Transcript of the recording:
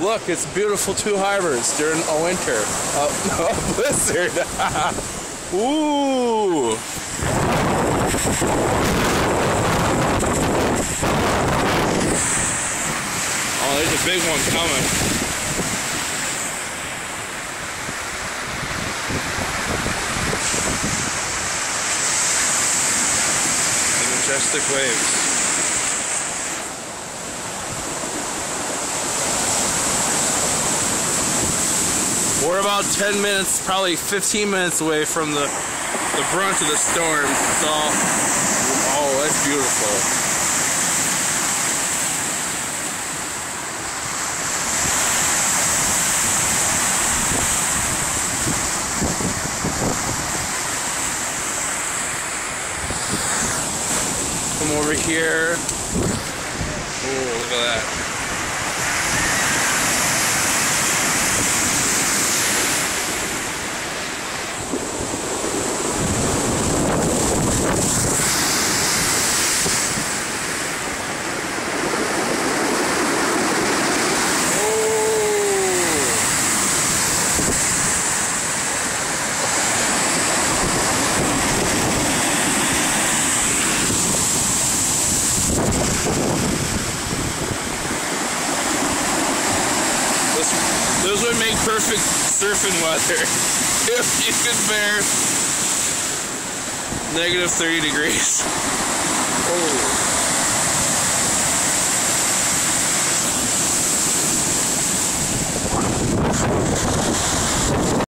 Look, it's beautiful Two Harbors during a winter. A blizzard. Ooh. Oh, there's a big one coming. The majestic waves. We're about 10 minutes, probably 15 minutes away from the brunt of the storm. So, oh, that's beautiful. Come over here. Oh, look at that. This would make perfect surfing weather if you could bear -30 degrees. Oh.